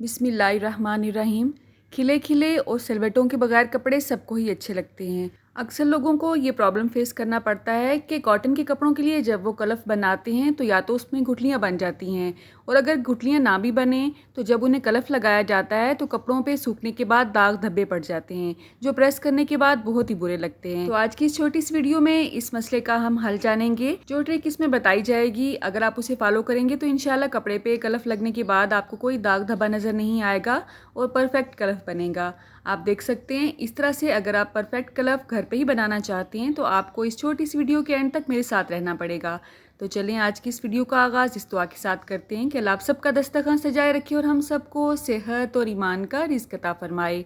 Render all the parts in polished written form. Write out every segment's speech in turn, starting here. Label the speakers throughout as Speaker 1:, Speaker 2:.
Speaker 1: बिस्मिल्लाहिर्रहमानिर्रहीम। खिले खिले और सिलवटों के बगैर कपड़े सबको ही अच्छे लगते हैं। अक्सर लोगों को ये प्रॉब्लम फेस करना पड़ता है कि कॉटन के कपड़ों के लिए जब वो कलफ बनाते हैं तो या तो उसमें गुठलियाँ बन जाती हैं, और अगर गुठलियाँ ना भी बने तो जब उन्हें कलफ लगाया जाता है तो कपड़ों पे सूखने के बाद दाग धब्बे पड़ जाते हैं, जो प्रेस करने के बाद बहुत ही बुरे लगते हैं। तो आज की इस छोटी सी वीडियो में इस मसले का हम हल जानेंगे। जो ट्रिक इसमें बताई जाएगी, अगर आप उसे फॉलो करेंगे तो इंशाल्लाह कपड़े पे कलफ लगने के बाद आपको कोई दाग धब्बा नज़र नहीं आएगा और परफेक्ट कलफ बनेगा। आप देख सकते हैं इस तरह से। अगर आप परफेक्ट कलफ घर पे ही बनाना चाहते हैं तो आपको इस छोटी सी वीडियो के एंड तक मेरे साथ रहना पड़ेगा। तो चलें आज की इस वीडियो का आगाज़ इस दुआ के साथ करते हैं कि अल्लाह आप सबका दस्तरखान सजाए रखे और हम सबको सेहत और ईमान का रिज़्क़ अता फरमाए।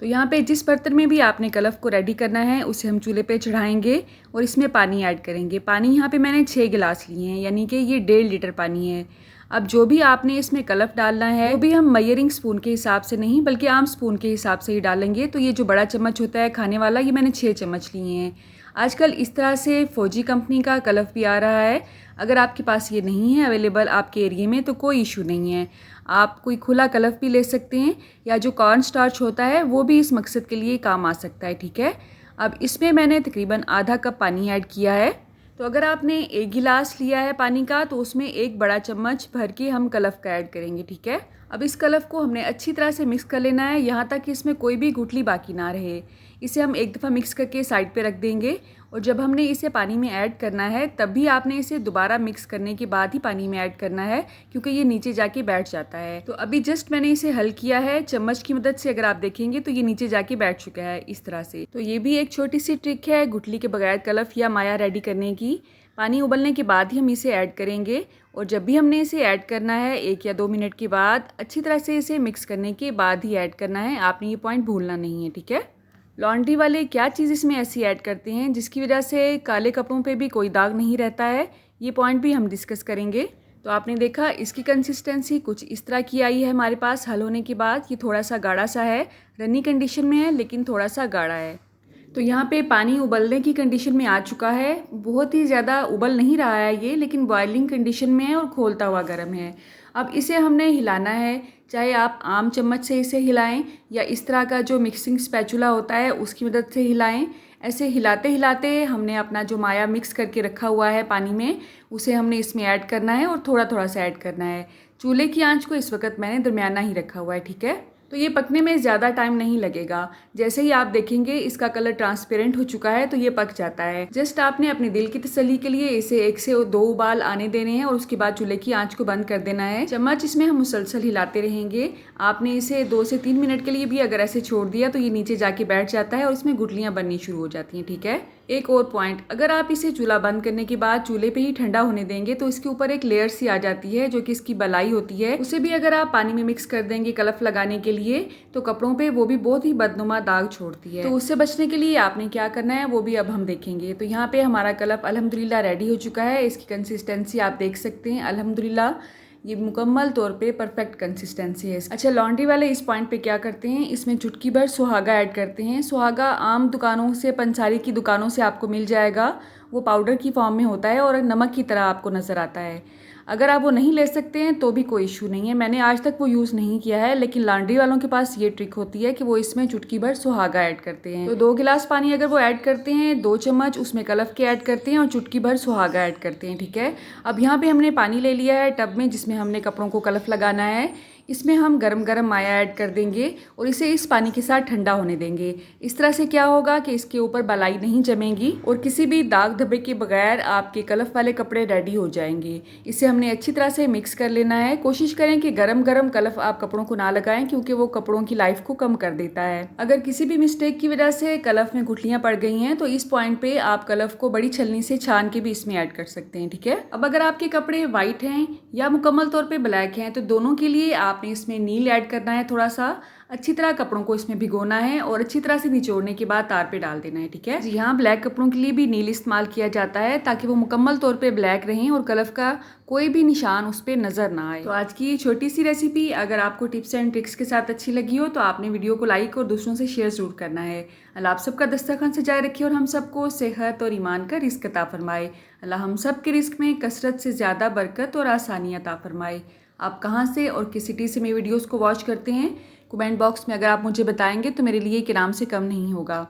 Speaker 1: तो यहाँ पे जिस बर्तन में भी आपने कलफ को रेडी करना है उसे हम चूल्हे पे चढ़ाएंगे और इसमें पानी ऐड करेंगे। पानी यहाँ पे मैंने 6 गिलास लिए हैं, यानी कि ये 1.5 लीटर पानी है। अब जो भी आपने इसमें कलफ डालना है वो भी हम मेजरिंग स्पून के हिसाब से नहीं बल्कि आम स्पून के हिसाब से ही डालेंगे। तो ये जो बड़ा चम्मच होता है खाने वाला, ये मैंने 6 चम्मच लिए हैं। आजकल इस तरह से फौजी कंपनी का कलफ भी आ रहा है। अगर आपके पास ये नहीं है अवेलेबल आपके एरिए में तो कोई इशू नहीं है, आप कोई खुला कलफ भी ले सकते हैं, या जो कॉर्न स्टार्च होता है वो भी इस मकसद के लिए काम आ सकता है। ठीक है, अब इसमें मैंने तकरीबन आधा कप पानी ऐड किया है। तो अगर आपने 1 गिलास लिया है पानी का तो उसमें 1 बड़ा चम्मच भर के हम कलफ का ऐड करेंगे। ठीक है, अब इस कलफ को हमने अच्छी तरह से मिक्स कर लेना है, यहाँ तक कि इसमें कोई भी गुठली बाकी ना रहे। इसे हम एक दफ़ा मिक्स करके साइड पे रख देंगे, और जब हमने इसे पानी में ऐड करना है तब भी आपने इसे दोबारा मिक्स करने के बाद ही पानी में ऐड करना है, क्योंकि ये नीचे जाके बैठ जाता है। तो अभी जस्ट मैंने इसे हल किया है चम्मच की मदद से, अगर आप देखेंगे तो ये नीचे जाके बैठ चुका है इस तरह से। तो ये भी एक छोटी सी ट्रिक है गुठली के बगैर कलफ या माया रेडी करने की। पानी उबलने के बाद ही हम इसे ऐड करेंगे, और जब भी हमने इसे ऐड करना है 1 या 2 मिनट के बाद अच्छी तरह से इसे मिक्स करने के बाद ही ऐड करना है। आपने ये पॉइंट भूलना नहीं है। ठीक है, लॉन्ड्री वाले क्या चीज़ इसमें ऐसी ऐड करते हैं जिसकी वजह से काले कपड़ों पे भी कोई दाग नहीं रहता है, ये पॉइंट भी हम डिस्कस करेंगे। तो आपने देखा इसकी कंसिस्टेंसी कुछ इस तरह की आई है हमारे पास हल होने के बाद। ये थोड़ा सा गाढ़ा सा है, रनी कंडीशन में है लेकिन थोड़ा सा गाढ़ा है। तो यहाँ पे पानी उबलने की कंडीशन में आ चुका है, बहुत ही ज़्यादा उबल नहीं रहा है ये, लेकिन बॉइलिंग कंडीशन में है और खोलता हुआ गर्म है। अब इसे हमने हिलाना है, चाहे आप आम चम्मच से इसे हिलाएं या इस तरह का जो मिक्सिंग स्पैचुला होता है उसकी मदद से हिलाएं। ऐसे हिलाते हिलाते हमने अपना जो माया मिक्स करके रखा हुआ है पानी में उसे हमने इसमें ऐड करना है, और थोड़ा थोड़ा सा ऐड करना है। चूल्हे की आंच को इस वक्त मैंने दरमियाना ही रखा हुआ है। ठीक है, तो ये पकने में ज़्यादा टाइम नहीं लगेगा। जैसे ही आप देखेंगे इसका कलर ट्रांसपेरेंट हो चुका है तो ये पक जाता है। जस्ट आपने अपने दिल की तसल्ली के लिए इसे 1 से 2 उबाल आने देने हैं, और उसके बाद चूल्हे की आंच को बंद कर देना है। चम्मच इसमें हम मुसलसल हिलाते रहेंगे। आपने इसे 2 से 3 मिनट के लिए भी अगर ऐसे छोड़ दिया तो ये नीचे जाके बैठ जाता है और इसमें गुठलियाँ बननी शुरू हो जाती हैं। ठीक है, एक और पॉइंट, अगर आप इसे चूल्हा बंद करने के बाद चूल्हे पे ही ठंडा होने देंगे तो इसके ऊपर एक लेयर सी आ जाती है जो कि इसकी बलाई होती है, उसे भी अगर आप पानी में मिक्स कर देंगे कलफ लगाने के लिए तो कपड़ों पे वो भी बहुत ही बदनुमा दाग छोड़ती है। तो उससे बचने के लिए आपने क्या करना है वो भी अब हम देखेंगे। तो यहाँ पे हमारा कलफ अल्हम्दुलिल्लाह रेडी हो चुका है। इसकी कंसिस्टेंसी आप देख सकते हैं, अल्हम्दुलिल्लाह ये मुकम्मल तौर पे परफेक्ट कंसिस्टेंसी है। अच्छा, लॉन्ड्री वाले इस पॉइंट पे क्या करते हैं, इसमें चुटकी भर सुहागा ऐड करते हैं। सुहागा आम दुकानों से, पंसारी की दुकानों से आपको मिल जाएगा, वो पाउडर की फॉर्म में होता है और नमक की तरह आपको नज़र आता है। अगर आप वो नहीं ले सकते हैं तो भी कोई इशू नहीं है, मैंने आज तक वो यूज़ नहीं किया है, लेकिन लॉन्ड्री वालों के पास ये ट्रिक होती है कि वो इसमें चुटकी भर सुहागा ऐड करते हैं। तो 2 गिलास पानी अगर वो ऐड करते हैं, 2 चम्मच उसमें कलफ के ऐड करते हैं और चुटकी भर सुहागा ऐड करते हैं। ठीक है, अब यहाँ पे हमने पानी ले लिया है टब में जिसमें हमने कपड़ों को कलफ लगाना है। इसमें हम गरम गरम माया ऐड कर देंगे और इसे इस पानी के साथ ठंडा होने देंगे। इस तरह से क्या होगा कि इसके ऊपर बलाई नहीं जमेगी और किसी भी दाग धब्बे के बगैर आपके कलफ वाले कपड़े रेडी हो जाएंगे। इसे हमने अच्छी तरह से मिक्स कर लेना है। कोशिश करें कि गरम गरम कलफ आप कपड़ों को ना लगाएं, क्योंकि वो कपड़ों की लाइफ को कम कर देता है। अगर किसी भी मिस्टेक की वजह से कलफ में गुठलियां पड़ गई हैं तो इस पॉइंट पे आप कलफ को बड़ी छलनी से छान के भी इसमें ऐड कर सकते हैं। ठीक है, अब अगर आपके कपड़े वाइट हैं या मुकम्मल तौर पर ब्लैक हैं तो दोनों के लिए आपने इसमें नील ऐड करना है। थोड़ा सा अच्छी तरह कपड़ों को इसमें भिगोना है और अच्छी तरह से निचोड़ने के बाद तार पे डाल देना है। ठीक है जी हाँ, ब्लैक कपड़ों के लिए भी नील इस्तेमाल किया जाता है ताकि वो मुकम्मल तौर पे ब्लैक रहें और कलफ का कोई भी निशान उस पर नज़र ना आए। तो आज की छोटी सी रेसिपी अगर आपको टिप्स एंड ट्रिक्स के साथ अच्छी लगी हो तो आपने वीडियो को लाइक और दूसरों से शेयर जरूर करना है। अल्लाह आप सबका दस्तरखान सजाए रखे और हम सबको सेहत और ईमान का रिस्क अता फरमाए। अल्लाह हम सब के रिस्क में कसरत से ज़्यादा बरकत और आसानी अता फरमाए। आप कहाँ से और किस सिटी से मेरी वीडियोज़ को वॉच करते हैं? कमेंट बॉक्स में अगर आप मुझे बताएंगे तो मेरे लिए एक इनाम से कम नहीं होगा।